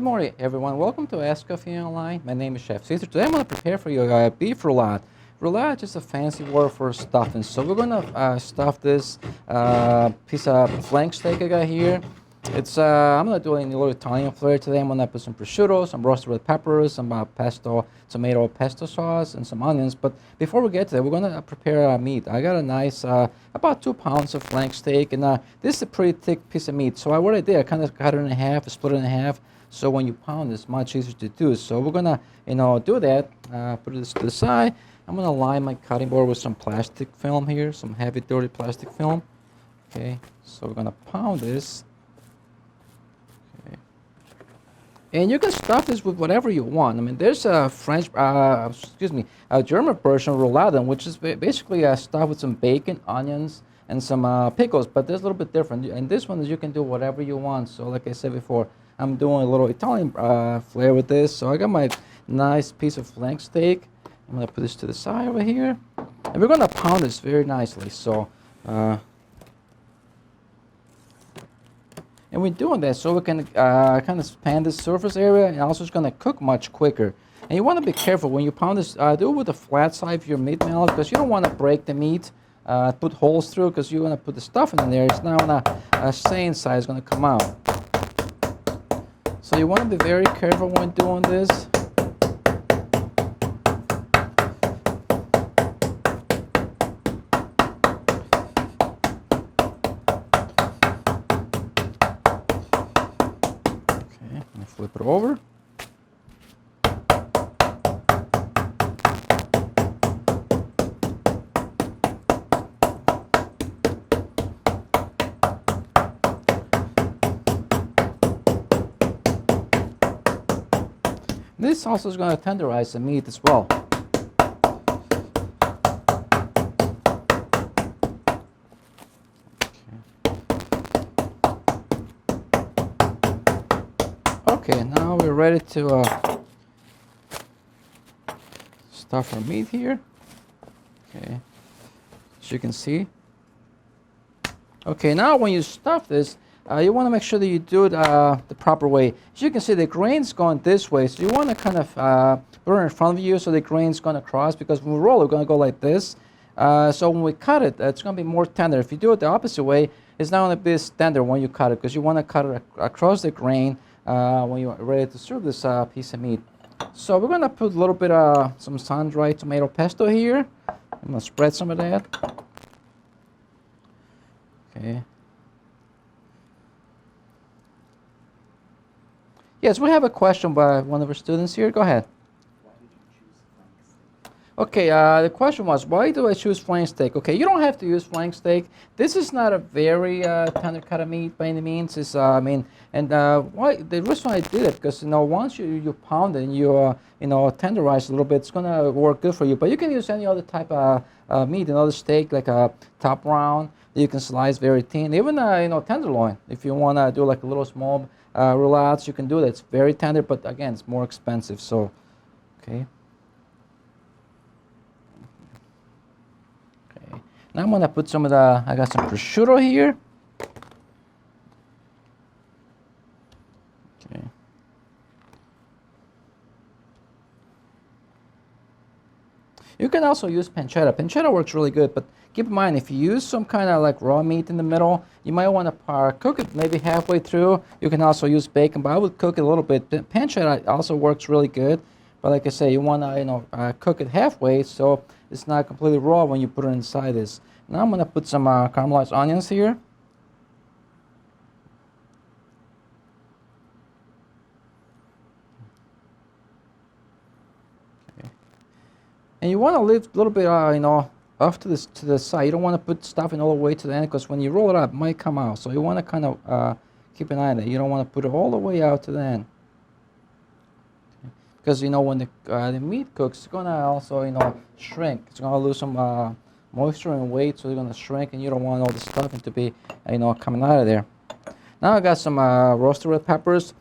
Good morning, everyone. Welcome to Escoffier Online. My name is Chef Caesar. Today I'm going to prepare for you beef roulade. Roulade is just a fancy word for stuffing. So we're going to stuff this piece of flank steak I got here. I'm going to do it in a little Italian flair today. I'm going to put some prosciutto, some roasted red peppers, some pesto, tomato pesto sauce, and some onions. But before we get to that, we're going to prepare meat. I got a nice, about 2 pounds of flank steak, and this is a pretty thick piece of meat. So what I did, I kind of cut it in half, split it in half. So when you pound, it's much easier to do. So we're gonna, do that. Put this to the side. I'm gonna line my cutting board with some plastic film here, some heavy, dirty plastic film. Okay. So we're gonna pound this. Okay. And you can stuff this with whatever you want. I mean, there's a a German version of roulade, which is basically stuffed with some bacon, onions, and some pickles. But there's a little bit different. And this one is you can do whatever you want. So like I said before, I'm doing a little Italian flair with this. So I got my nice piece of flank steak. I'm gonna put this to the side over here. And we're gonna pound this very nicely. So, and we're doing that so we can kind of expand the surface area, and also it's gonna cook much quicker. And you wanna be careful when you pound this, do it with the flat side of your meat mallet, because you don't wanna break the meat, put holes through, because you're gonna put the stuff in there. It's now on a same side is gonna come out. So you want to be very careful when doing this. Okay, I'm going to flip it over. This also is going to tenderize the meat as well. Okay, now we're ready to stuff our meat here. Okay, as you can see. Okay, now when you stuff this, you want to make sure that you do it the proper way. As you can see, the grain's going this way, so you want to kind of put it in front of you so the grain's going to cross, because when we roll it, we're going to go like this. So when we cut it, it's going to be more tender. If you do it the opposite way, it's not going to be as tender when you cut it, because you want to cut it across the grain when you're ready to serve this piece of meat. So we're going to put a little bit of some sun-dried tomato pesto here. I'm going to spread some of that. Okay. Yes, we have a question by one of our students here. Go ahead. Why did you choose flank steak? Okay, the question was, why do I choose flank steak? Okay, you don't have to use flank steak. This is not a very tender cut of meat by any means. It's, why the reason why I did it, because once you pound it and you tenderize a little bit, it's gonna work good for you. But you can use any other type of meat, another steak like a top round that you can slice very thin, even tenderloin. If you wanna do like a little small roulades, you can do that. It's very tender, but again, it's more expensive. So, okay. Okay. Now I'm gonna put some of I got some prosciutto here. Okay. You can also use pancetta. Pancetta works really good, but keep in mind, if you use some kind of like raw meat in the middle, you might want to cook it maybe halfway through. You can also use bacon, but I would cook it a little bit. Pancetta also works really good, but like I say, you want to cook it halfway so it's not completely raw when you put it inside this. Now I'm going to put some caramelized onions here. And you want to leave a little bit, off to the side. You don't want to put stuffing all the way to the end, because when you roll it up, it might come out. So you want to kind of keep an eye on that. You don't want to put it all the way out to the end, because when the meat cooks, it's gonna also shrink. It's gonna lose some moisture and weight, so it's gonna shrink, and you don't want all the stuffing to be coming out of there. Now I got some roasted red peppers.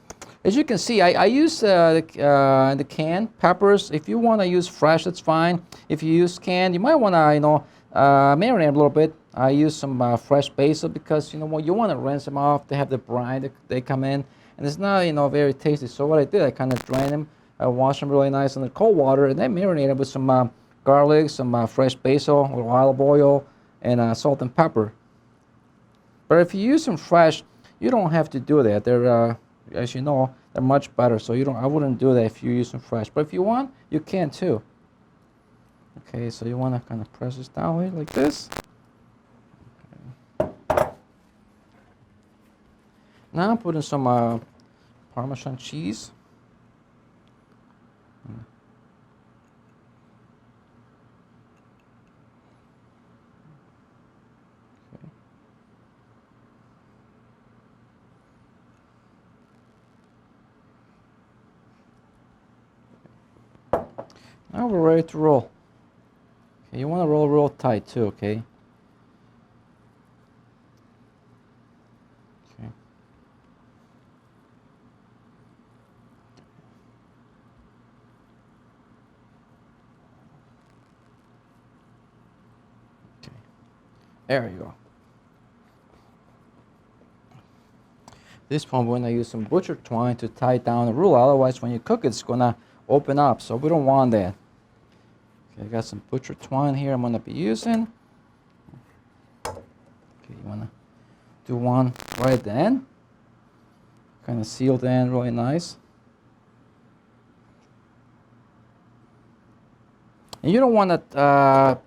As you can see, I use the canned peppers. If you want to use fresh, that's fine. If you use canned, you might want to marinate a little bit. I use some fresh basil, because you want to rinse them off. They have the brine that they come in, and it's not, you know, very tasty. So what I did, I kind of drained them, I washed them really nice in the cold water, and then marinated with some garlic, some fresh basil, a little olive oil, and salt and pepper. But if you use them fresh, you don't have to do that. They're, as you know, they're much better. So you don't. I wouldn't do that if you use them fresh. But if you want, you can too. Okay, so you want to kind of press this down here like this. Okay. Now I'm putting some Parmesan cheese. Now we're ready to roll. Okay, you want to roll real tight too, okay? Okay. Okay. There you go. This one we're gonna use some butcher twine to tie down the roux. Otherwise, when you cook it, it's gonna open up. So we don't want that. Okay, I got some butcher twine here. I'm gonna be using. Okay, you wanna do one right at the end. Kind of seal the end really nice. And you don't want to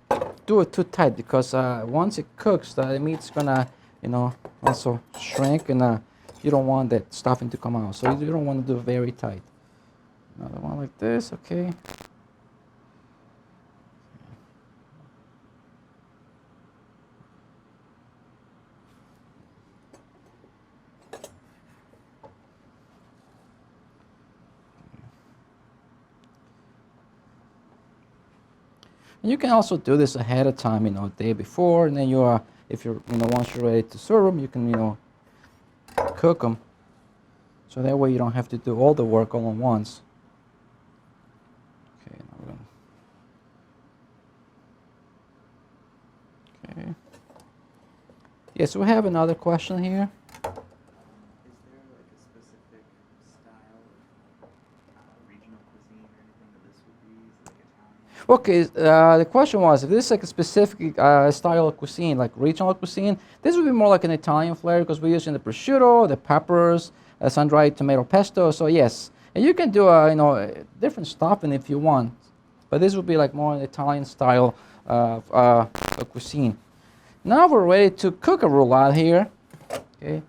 do it too tight because once it cooks, the meat's gonna, you know, also shrink, and you don't want that stuffing to come out. So you don't want to do it very tight. Another one like this, okay. And you can also do this ahead of time, you know, the day before, and then you if you're, you know, once you're ready to serve them, you can, you know, cook them. So that way you don't have to do all the work all at once. Okay, now we're gonna. Okay. Yes, we have another question here. Is there like a specific style of regional cuisine or anything that this would be? Is it like Italian? Okay, the question was if this is like a specific style of cuisine, like regional cuisine, this would be more like an Italian flavor because we're using the prosciutto, the peppers, sundried tomato pesto. So yes, and you can do you know, different stuffing if you want, but this would be like more an Italian style of cuisine. Now we're ready to cook a roulade here. Okay,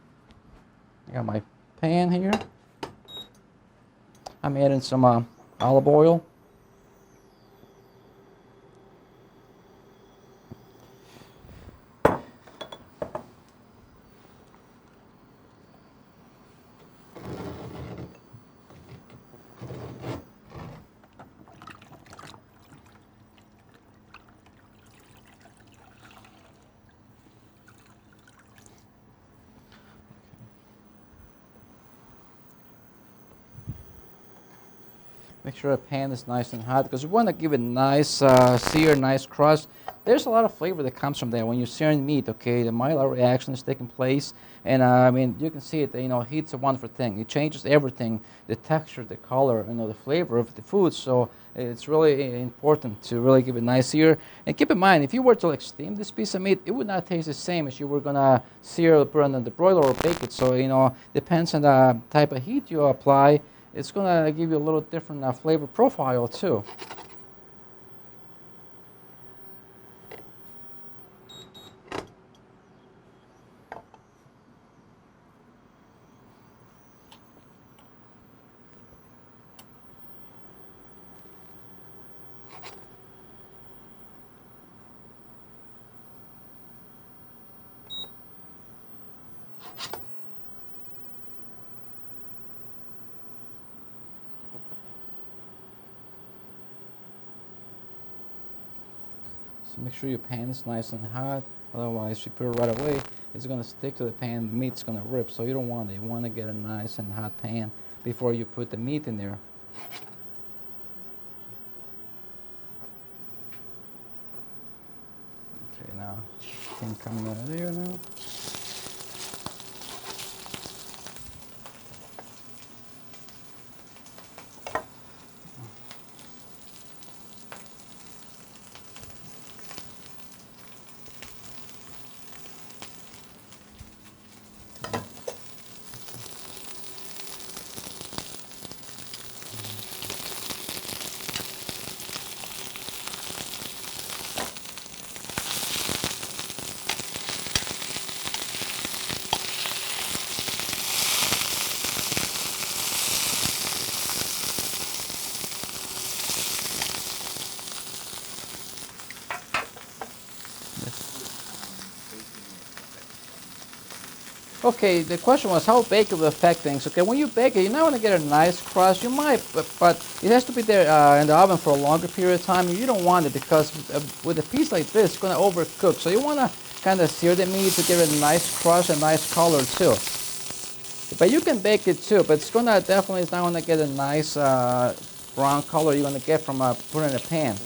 I got my pan here. I'm adding some olive oil. Make sure the pan is nice and hot because we want to give it nice sear, nice crust. There's a lot of flavor that comes from that when you're searing meat. Okay, the Maillard reaction is taking place, and I mean you can see it. You know, heat's a wonderful thing. It changes everything: the texture, the color, you know, the flavor of the food. So it's really important to really give it nice sear. And keep in mind, if you were to like steam this piece of meat, it would not taste the same as you were gonna sear or put it on the broiler or bake it. So you know, depends on the type of heat you apply. It's going to give you a little different flavor profile too. So make sure your pan is nice and hot. Otherwise, if you put it right away, it's going to stick to the pan. The meat's going to rip. So you don't want it. You want to get a nice and hot pan before you put the meat in there. Okay, now can come out of there now. Okay, the question was how bake it will affect things. Okay, when you bake it, you're not going to get a nice crust. You might, but it has to be there in the oven for a longer period of time. You don't want it because with a piece like this, it's going to overcook. So you want to kind of sear the meat to give it a nice crust and nice color too. But you can bake it too, but it's going to definitely, it's not going to get a nice brown color you're going to get from putting it in a pan.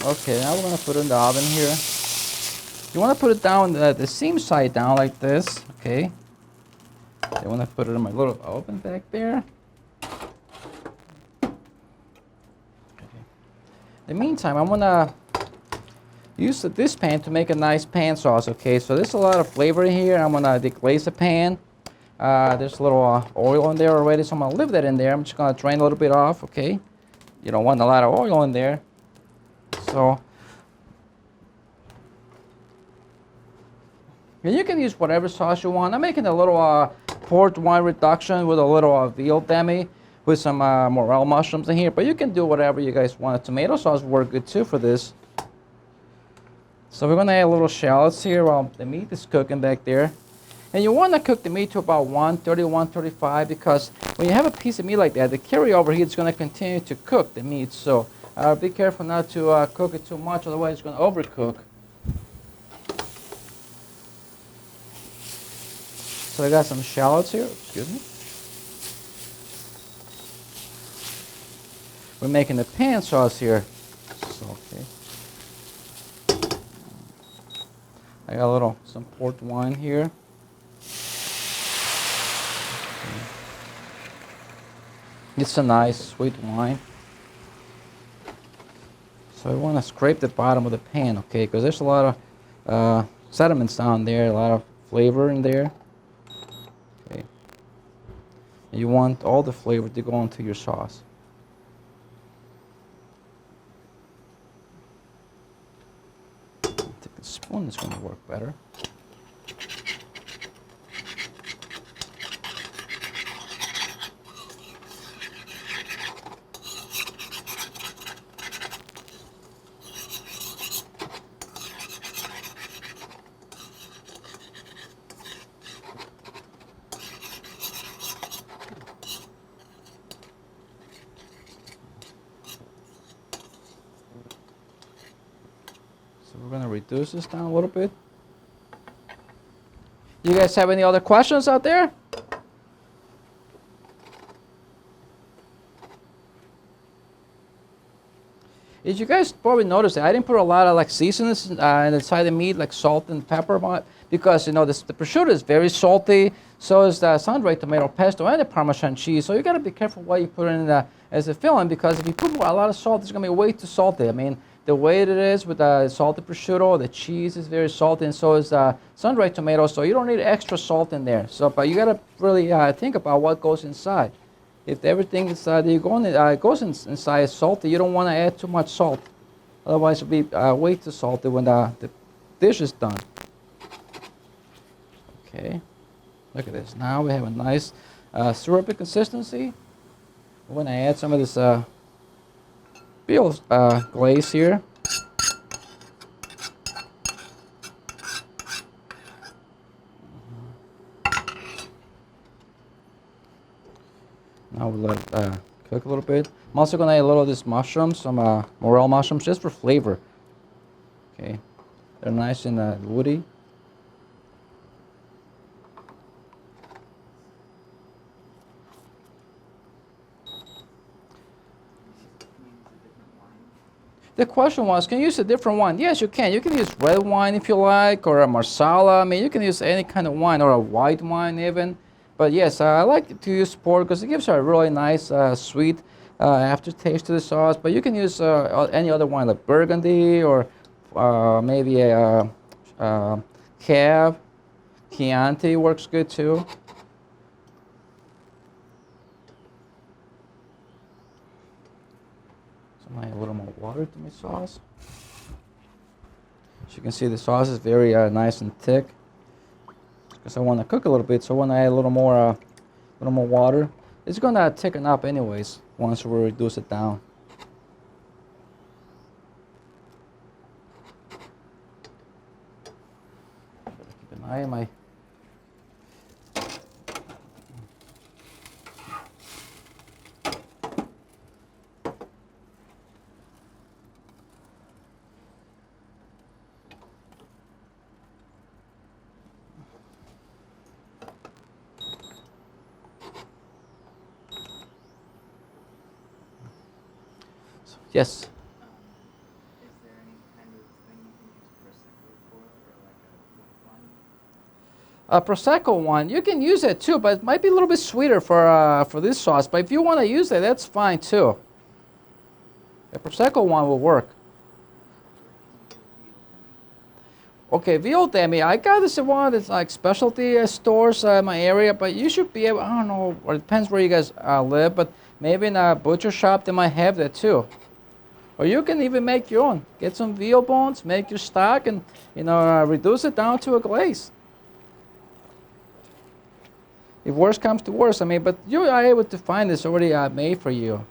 Okay, now we're going to put it in the oven here. You want to put it down the seam side down like this, okay? I want to put it in my little oven back there. Okay. In the meantime, I'm going to use this pan to make a nice pan sauce, okay? So there's a lot of flavor in here. I'm going to deglaze the pan. There's a little oil in there already, so I'm going to leave that in there. I'm just going to drain a little bit off, okay? You don't want a lot of oil in there. So, and you can use whatever sauce you want. I'm making a little port wine reduction with a little veal demi with some morel mushrooms in here, but you can do whatever you guys want. Tomato sauce work good too for this. So we're going to add a little shallots here while the meat is cooking back there. And you want to cook the meat to about 130, 135 because when you have a piece of meat like that, the carryover heat is going to continue to cook the meat. So be careful not to cook it too much, otherwise it's going to overcook. So I got some shallots here, excuse me. We're making the pan sauce here. So, okay. I got some port wine here. Okay. It's a nice sweet wine. So I want to scrape the bottom of the pan, okay, because there's a lot of sediments down there, a lot of flavor in there. Okay. And you want all the flavor to go into your sauce. I think the spoon is going to work better. So we're going to reduce this down a little bit. You guys have any other questions out there? As you guys probably noticed, I didn't put a lot of seasonings inside the meat, like salt and pepper, because the prosciutto is very salty. So is the sundried tomato pesto and the Parmesan cheese. So you got to be careful what you put in as a filling, because if you put a lot of salt, it's going to be way too salty. I mean, the way it is with the salted prosciutto, the cheese is very salty, and so is the sundried tomato. So you don't need extra salt in there. So, but you got to really think about what goes inside. If everything inside goes inside is salty, you don't want to add too much salt. Otherwise, it'll be way too salty when the dish is done. Okay, look at this. Now we have a nice syrupy consistency. We're going to add some of this veal glaze here. Now we'll let it cook a little bit. I'm also going to add a little of this mushrooms, some morel mushrooms, just for flavor. Okay, they're nice and woody. The question was, can you use a different wine? Yes, you can. You can use red wine if you like, or a marsala. I mean, you can use any kind of wine, or a white wine even. But yes, I like to use port because it gives a really nice, sweet aftertaste to the sauce. But you can use any other wine, like Burgundy, or maybe a Cab. Chianti works good too. So I add a little more water to my sauce. As you can see, the sauce is very nice and thick. Because I want to cook a little bit, so when I add a little more water, it's gonna thicken up anyways once we reduce it down. Keep an eye on my. Yes. Is there any kind of thing you can use prosecco for, or like a white wine? A prosecco one, you can use it too, but it might be a little bit sweeter for this sauce. But if you want to use it, that's fine too. A prosecco one will work. Okay, veal demi. I got this at one of the like specialty stores in my area, but you should be able. I don't know. Or it depends where you guys live, but maybe in a butcher shop they might have that too. Or you can even make your own. Get some veal bones, make your stock, and reduce it down to a glaze. If worse comes to worse, I mean, but you are able to find this already made for you.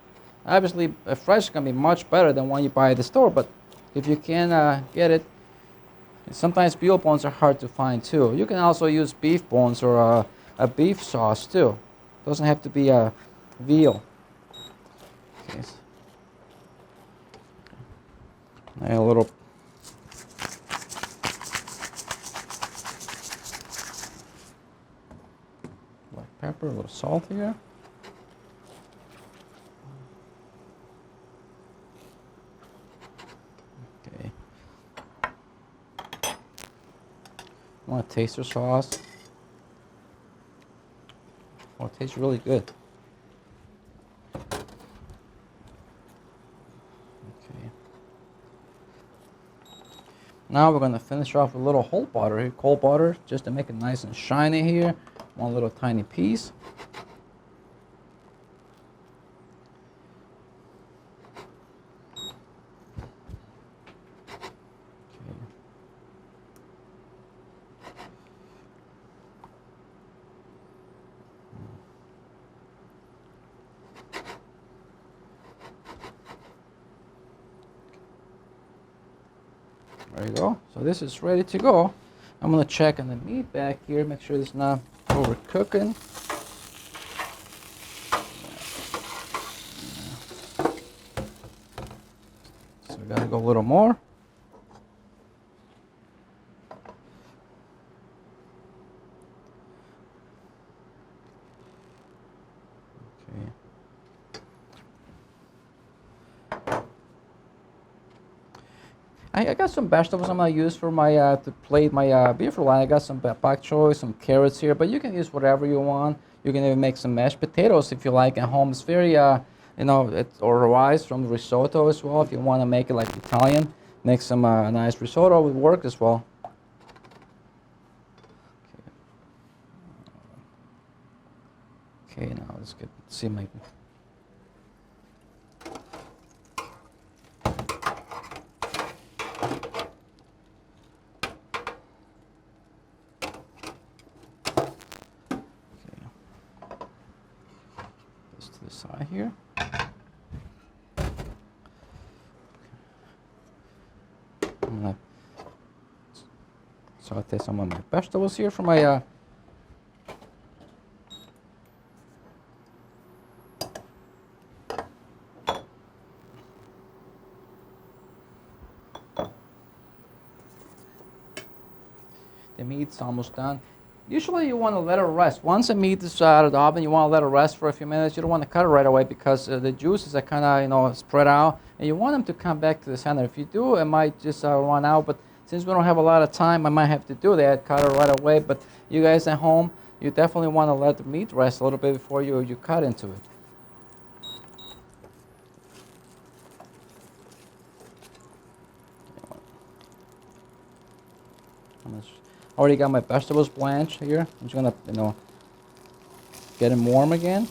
Obviously, fresh is gonna be much better than one you buy at the store. But if you can get it, sometimes veal bones are hard to find too. You can also use beef bones or a beef sauce too. Doesn't have to be a veal. Okay. Add a little black pepper, a little salt here. Okay. I want to taste the sauce. Oh, it tastes really good. Now we're going to finish off with a little whole butter here, cold butter, just to make it nice and shiny here. One little tiny piece. There you go. So this is ready to go. I'm going to check on the meat back here, make sure it's not overcooking. So we got to go a little more. Okay. I got some vegetables I'm gonna use for my to plate my beef roulade. I got some bok choy, some carrots here, but you can use whatever you want. You can even make some mashed potatoes if you like at home. It's very or rice from risotto as well. If you want to make it like Italian, make some nice risotto would work as well. Okay, now let's see my. side here. I'm gonna saute some of my vegetables here for my the meat's almost done. Usually you want to let it rest. Once the meat is out of the oven, you want to let it rest for a few minutes. You don't want to cut it right away because the juices are kind of, spread out, and you want them to come back to the center. If you do, it might just run out, but since we don't have a lot of time, I might have to do that, cut it right away. But you guys at home, you definitely want to let the meat rest a little bit before you cut into it. Already got my vegetables blanched here. I'm just gonna, get them warm again.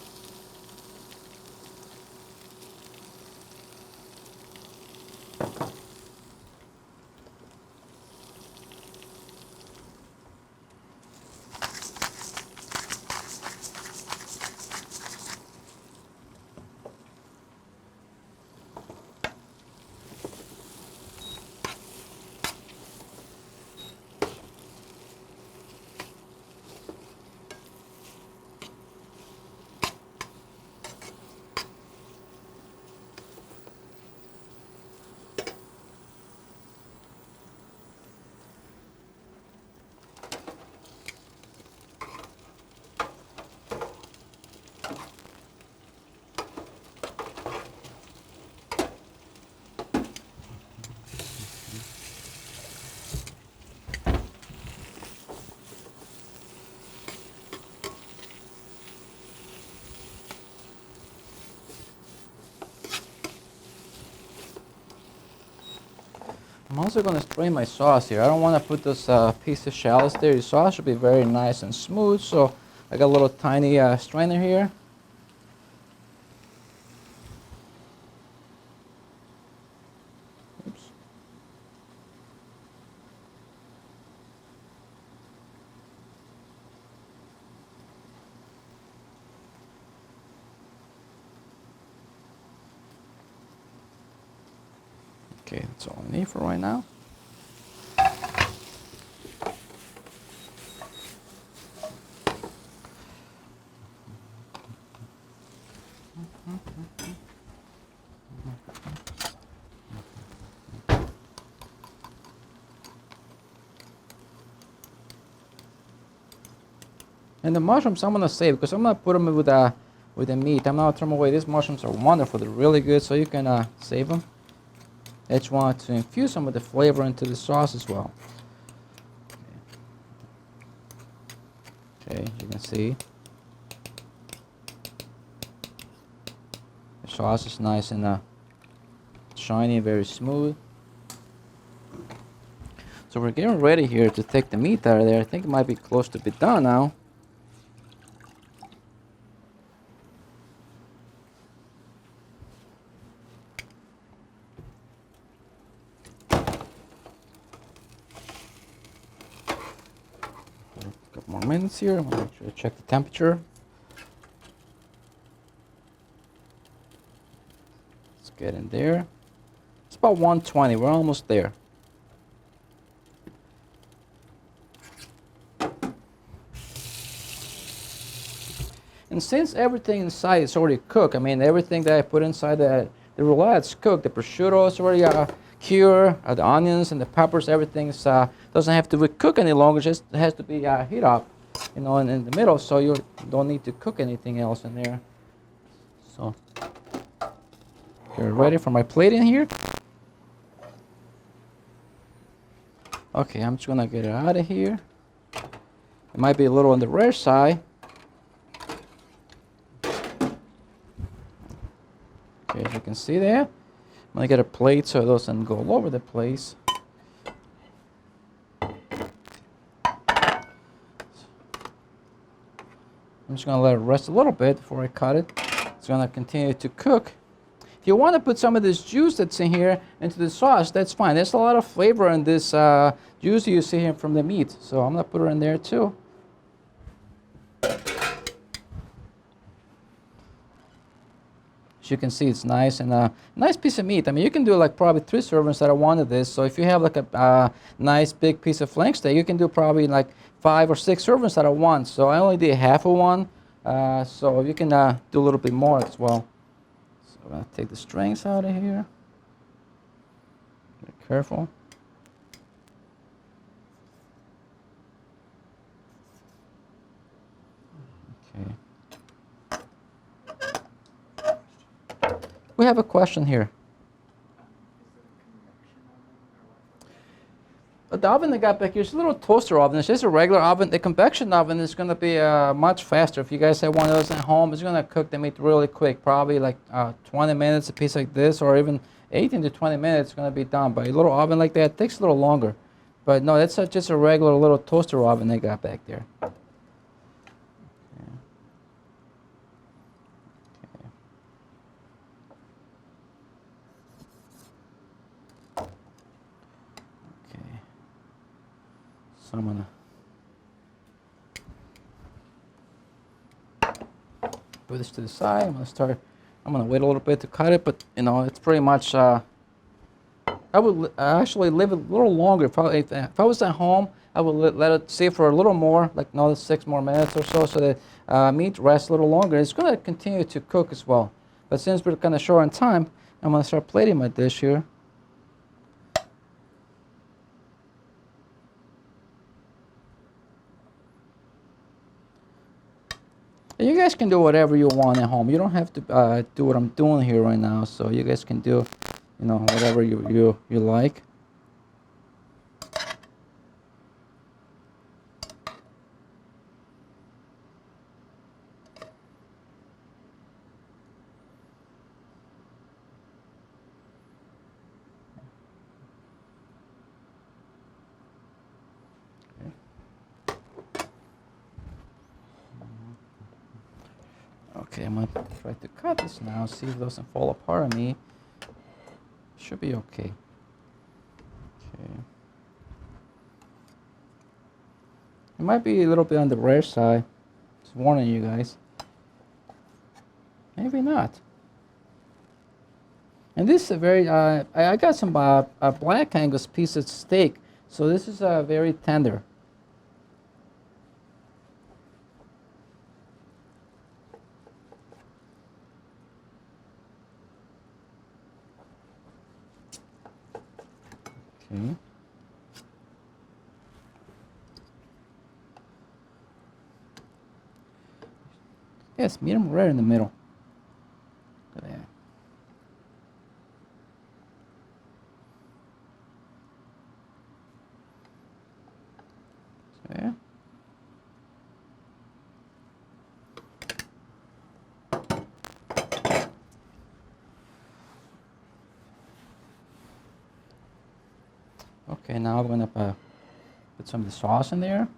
I'm also going to strain my sauce here. I don't want to put this piece of shallots there. The sauce should be very nice and smooth, so I got a little tiny strainer here. Oops. Okay, that's all I need for right now. And the mushrooms I'm gonna save because I'm gonna put them with the meat. I'm not gonna throw them away. These mushrooms are wonderful. They're really good, so you can save them. I just want to infuse some of the flavor into the sauce as well. Okay, you can see the sauce is nice and shiny, very smooth. So we're getting ready here to take the meat out of there. I think it might be close to be done now. More minutes here. I'm gonna make sure to check the temperature. Let's get in there. It's about 120. We're almost there. And since everything inside is already cooked, I mean everything that I put inside the roulad's cooked. The prosciutto is already cured. The onions and the peppers, everything doesn't have to be cooked any longer. Just has to be heat up, in the middle. So you don't need to cook anything else in there. So get ready for my plate in here. Okay, I'm just gonna get it out of here. It might be a little on the rare side. Okay, as you can see there, I'm gonna get a plate so it doesn't go all over the place. I'm just gonna let it rest a little bit before I cut it. It's gonna continue to cook. If you want to put some of this juice that's in here into the sauce, that's fine. There's a lot of flavor in this juice you see here from the meat, so I'm gonna put it in there too. you can see, it's nice and a nice piece of meat. I mean, you can do like probably 3 servings that I wanted this. So if you have like a nice big piece of flank steak, you can do probably like 5 or 6 servings that I want. So I only did half of one. So you can do a little bit more as well. So I'm gonna take the strings out of here. Be careful. Okay. We have a question here. The oven that got back here is a little toaster oven. It's just a regular oven. The convection oven is going to be much faster. If you guys have one of those at home, it's going to cook the meat really quick. Probably like 20 minutes a piece like this, or even 18 to 20 minutes is going to be done. But a little oven like that takes a little longer. But no, that's just a regular little toaster oven they got back there. So I'm gonna put this to the side. I'm gonna wait a little bit to cut it, but you know, it's pretty much, I would actually leave it a little longer. If I was at home, I would let it sit for a little more, like another 6 more minutes or so that meat rests a little longer. It's gonna continue to cook as well. But since we're kind of short on time, I'm gonna start plating my dish here. You guys can do whatever you want at home. You don't have to do what I'm doing here right now. So you guys can do, you know, whatever you like. Okay, I'm gonna try to cut this now, see if it doesn't fall apart on me. Should be okay. Okay. It might be a little bit on the rare side. Just warning you guys. Maybe not. And this is a very, I got some black Angus piece of steak. So this is very tender. Okay. Yes, medium rare in the middle. Look at that. So, yeah. Okay, now I'm gonna put some of the sauce in there.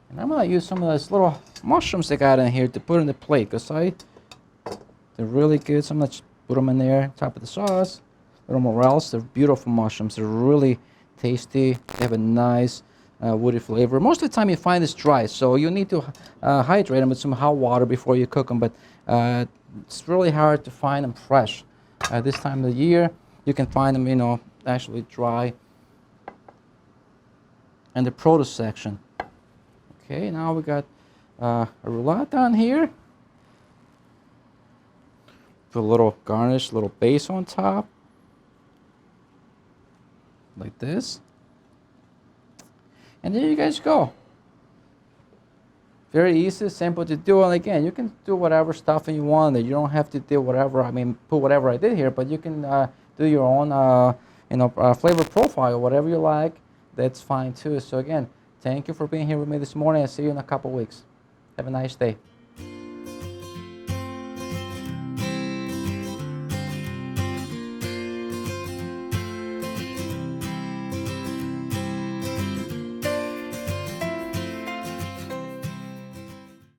And I'm gonna use some of those little mushrooms they got in here to put in the plate, because they're really good. So I'm gonna put them in there, top of the sauce. Little morels, they're beautiful mushrooms. They're really tasty. They have a nice woody flavor. Most of the time you find it's dry, so you need to hydrate them with some hot water before you cook them. But it's really hard to find them fresh. This time of the year, you can find them, you know, actually dry in the produce section. Okay, now we got a roulade on here. Put a little garnish, a little base on top. Like this. And there you guys go. Very easy, simple to do. And again, you can do whatever stuffing you want. You don't have to do whatever, put whatever I did here, but you can do your own, flavor profile, whatever you like. That's fine too. So again, thank you for being here with me this morning. I'll see you in a couple weeks. Have a nice day.